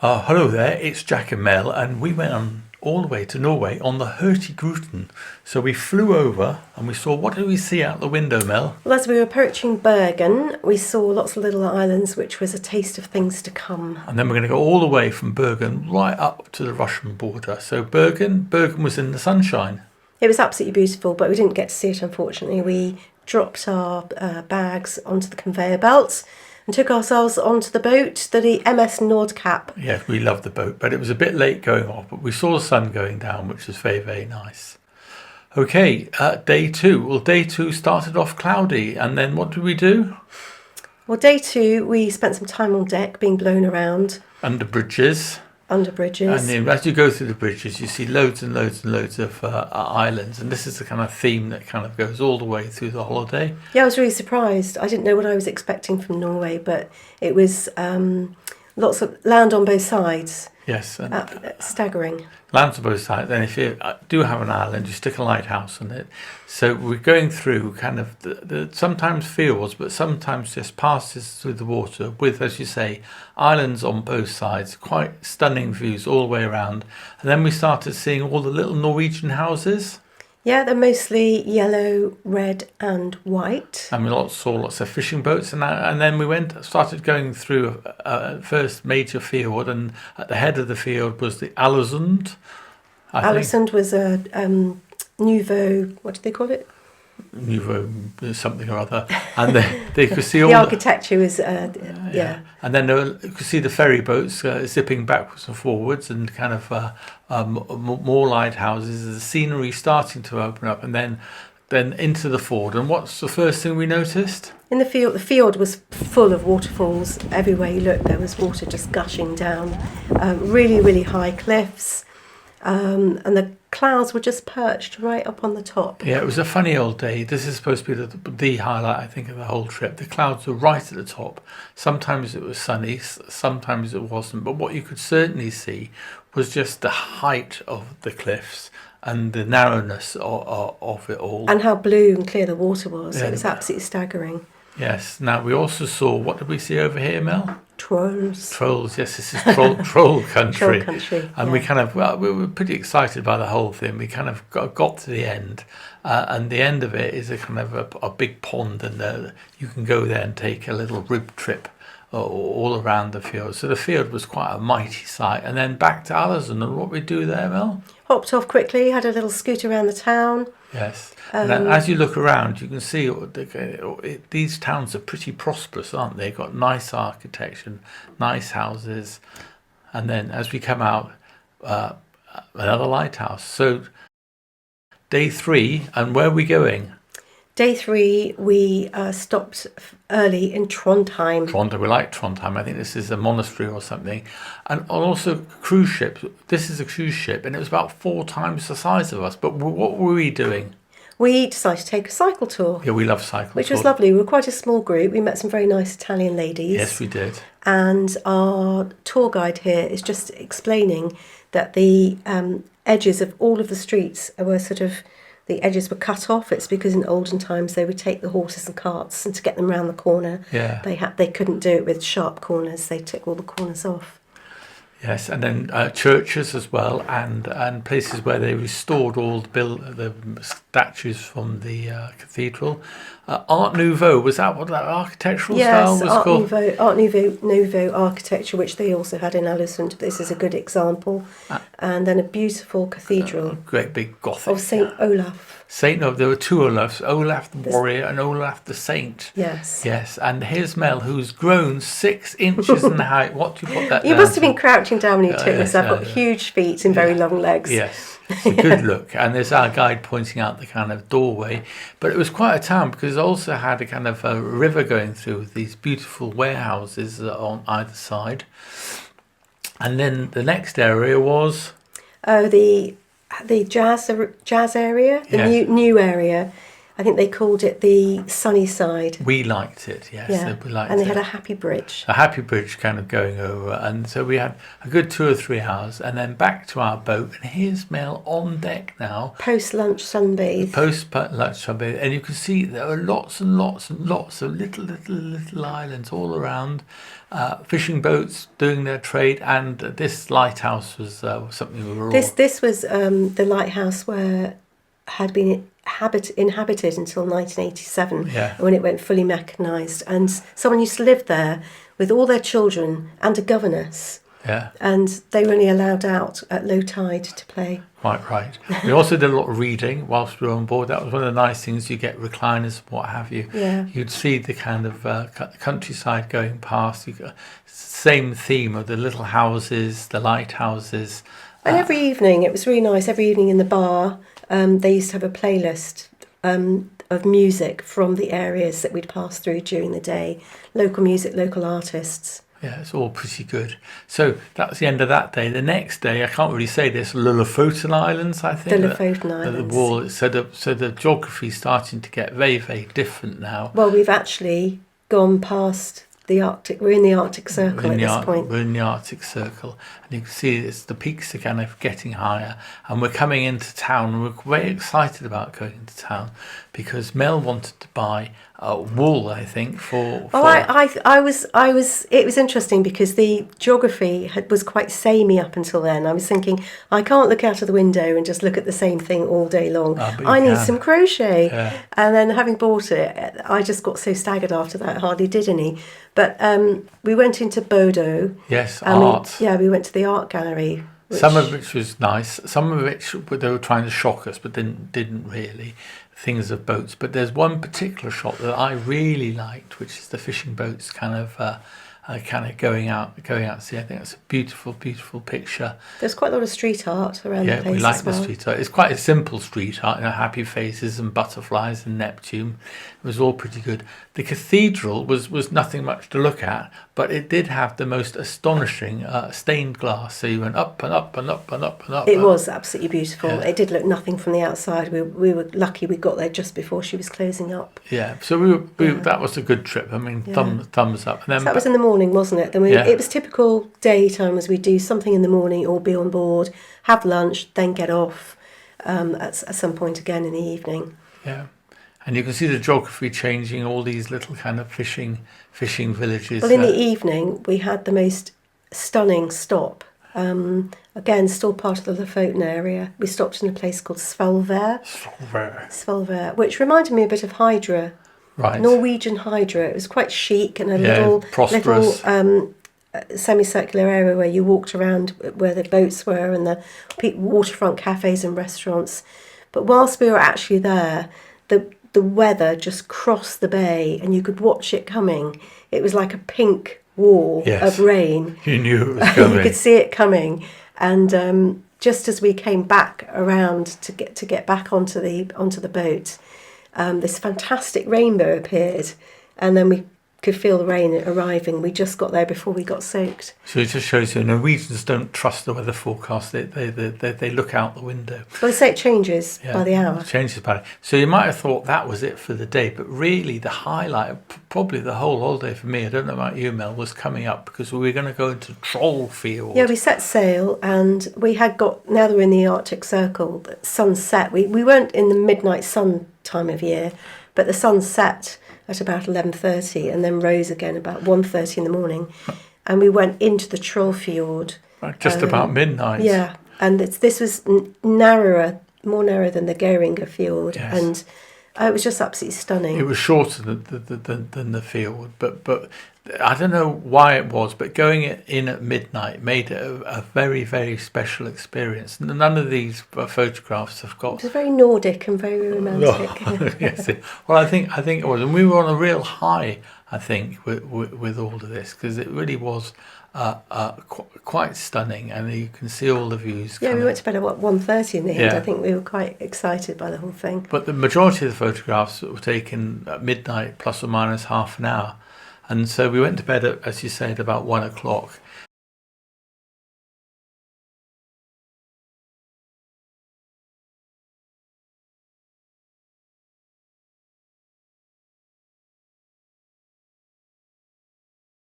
Hello there, it's Jac and Mel, and we went on all the way to Norway on the Hurtigruten. So we flew over and we saw, what did we see out the window, Mel? Well, as we were approaching Bergen, we saw lots of little islands, which was a taste of things to come. And then we're going to go all the way from Bergen right up to the Russian border. So Bergen was in the sunshine. It was absolutely beautiful, but we didn't get to see it, unfortunately. We dropped our bags onto the conveyor belt and took ourselves onto the boat, the MS Nordkapp. Yes, we loved the boat, but it was a bit late going off, but we saw the sun going down, which was very, very nice. Okay, day two. Well, day two started off cloudy, and then what did we do? Well, day two, we spent some time on deck being blown around. Under bridges. Under bridges. And then as you go through the bridges, you see loads and loads and loads of islands. And this is the kind of theme that kind of goes all the way through the holiday. Yeah, I was really surprised. I didn't know what I was expecting from Norway, but it was lots of land on both sides. Yes. And staggering. Land on both sides. And if you do have an island, you stick a lighthouse on it. So we're going through kind of the sometimes fjords, but sometimes just passes through the water with, as you say, islands on both sides. Quite stunning views all the way around. And then we started seeing all the little Norwegian houses. Yeah, they're mostly yellow, red and white. And we saw lots of fishing boats. And then we started going through first major fjord. And at the head of the fjord was the Alesund. Alesund was a nouveau, what do they call it? Nouveau something or other. And they could see all the architecture was, yeah. And then you could see the ferry boats zipping backwards and forwards, and kind of more lighthouses. The scenery starting to open up, and then into the fjord. And what's the first thing we noticed? In the fjord was full of waterfalls. Everywhere you looked, there was water just gushing down. Really, really high cliffs. And the clouds were just perched right up on the top. Yeah, it was a funny old day. This is supposed to be the highlight, I think, of the whole trip. The clouds were right at the top. Sometimes it was sunny, sometimes it wasn't. But what you could certainly see was just the height of the cliffs and the narrowness of it all. And how blue and clear the water was. Yeah, it was absolutely staggering. Yes. Now, we also saw, what did we see over here, Mel? Trolls. Trolls, yes, this is troll country. Troll country. And yeah. we were pretty excited by the whole thing. We kind of got to the end, and the end of it is a kind of a big pond, and you can go there and take a little rib trip all around the fjord. So the fjord was quite a mighty sight. And then back to Alesund, and what we do there, Mel? Hopped off quickly, had a little scoot around the town. Yes. And then as you look around, you can see these towns are pretty prosperous, aren't they? They've got nice architecture, nice houses. And then as we come out, another lighthouse. So day three, and where are we going? Day three, we stopped early in Trondheim. We like Trondheim. I think this is a monastery or something. And also cruise ships. This is a cruise ship, and it was about 4 times the size of us. But what were we doing? We decided to take a cycle tour. Yeah, we love cycle Which tour. was lovely. We were quite a small group. We met some very nice Italian ladies. Yes, we did. And our tour guide here is just explaining that the edges of all of the streets were the edges were cut off. It's because in olden times they would take the horses and carts, and to get them round the corner, they couldn't do it with sharp corners. They took all the corners off. Yes, and then churches as well, and places where they restored all the statues from the cathedral. Art Nouveau, was that what that architectural style was called? Yes, Art Nouveau architecture, which they also had in Alesund. This is a good example. And then a beautiful cathedral. Great big Gothic. Of St. Olaf. There were 2 Olafs, Olaf the warrior and Olaf the saint. Yes. Yes, and here's Mel, who's grown 6 inches in height. What do you put that You down must have been crouching down when you took this. I've got huge feet and very long legs. Yes, it's a good look. And there's our guide pointing out the kind of doorway. But it was quite a town, because it also had a kind of a river going through with these beautiful warehouses on either side. And then the next area was... the jazz area, the new area. I think they called it the sunny side. We liked it, yes. Yeah, We liked and they it. had a happy bridge. A happy bridge kind of going over, and so we had a good 2 or 3 hours, and then back to our boat. And here's Mel on deck now, Post lunch sunbathe. post lunch sunbathe, and you can see there are lots and lots and lots of little islands all around. Fishing boats doing their trade, and this lighthouse was something we were all. This was the lighthouse where had been inhabited until 1987, Yeah. when it went fully mechanised, and someone used to live there with all their children and a governess, Yeah. and they were only allowed out at low tide to play. Quite right. We also did a lot of reading whilst we were on board. That was one of the nice things. You get recliners, what have you. Yeah. You'd see the kind of countryside going past. You got same theme of the little houses, the lighthouses. And every evening, it was really nice. Every evening in the bar, they used to have a playlist of music from the areas that we'd pass through during the day. Local music, local artists. Yeah, it's all pretty good. So that's the end of that day. The next day, I can't really say this, Lofoten Islands, I think. The Lofoten The Islands. wall. So the geography's starting to get very, very different now. Well, we've actually gone past the Arctic. We're in the Arctic Circle at this point. We're in the Arctic Circle, and you can see it's the peaks are kind of getting higher, and we're coming into town. And we're very excited about going into town because Mel wanted to buy wool, I think, for. Oh, I was. It was interesting because the geography was quite samey up until then. I was thinking, I can't look out of the window and just look at the same thing all day long. But I you need can. some crochet. Yeah. And then having bought it, I just got so staggered after that, I hardly did any. But we went into Bodø. Yes, and art. we went to the art gallery. Some of which was nice. Some of which they were trying to shock us, but didn't really. Things of boats. But there's one particular shot that I really liked, which is the fishing boats kind of going out to sea. I think that's a beautiful picture. There's quite a lot of street art around the Yeah, place we like as well. the street art. It's quite a simple street art, happy faces and butterflies and Neptune. It was all pretty good. The cathedral was nothing much to look at, but it did have the most astonishing stained glass. So you went up and up and up and up and up. It was absolutely beautiful. Yeah. It did look nothing from the outside. We were lucky we got there just before she was closing up. Yeah, so that was a good trip. I mean, thumbs up. And then So that was in the morning, wasn't it? Then it was typical daytime as we do something in the morning or be on board, have lunch, then get off at some point again in the evening. Yeah. And you can see the geography changing, all these little kind of fishing villages. Well, in the evening, we had the most stunning stop. Again, still part of the Lofoten area. We stopped in a place called Svolvær, which reminded me a bit of Hydra. Right. Norwegian Hydra. It was quite chic and a little prosperous. semicircular area where you walked around where the boats were and the waterfront cafes and restaurants. But whilst we were actually there, the weather just crossed the bay and you could watch it coming. It was like a pink wall of rain. You knew it was coming. You could see it coming. And just as we came back around to get back onto the boat, this fantastic rainbow appeared, and then we could feel the rain arriving. We just got there before we got soaked. So it just shows you Norwegians don't trust the weather forecast. They look out the window. Well, they say it changes by the hour. It changes by. So you might have thought that was it for the day, but really the highlight, probably the whole holiday for me, I don't know about you, Mel, was coming up because we were going to go into Trollfjord. Yeah, we set sail and we had got, now that we're in the Arctic Circle, the sun set. We weren't in the midnight sun time of year, but the sun set at about 11:30 and then rose again about 1:30 in the morning. And we went into the Trollfjord. Just about midnight. Yeah, and this was more narrow than the Geringer Fjord. Yes. And it was just absolutely stunning. It was shorter than the fjord, but I don't know why it was, but going in at midnight made it a very, very special experience. None of these photographs have got. It was very Nordic and very romantic. Yes, well, I think it was, and we were on a real high. I think with all of this because it really was quite stunning, and you can see all the views. Yeah, we went to bed at 1:30 in the end. Yeah. I think we were quite excited by the whole thing. But the majority of the photographs were taken at midnight, plus or minus half an hour. And so we went to bed, as you said, about 1 o'clock.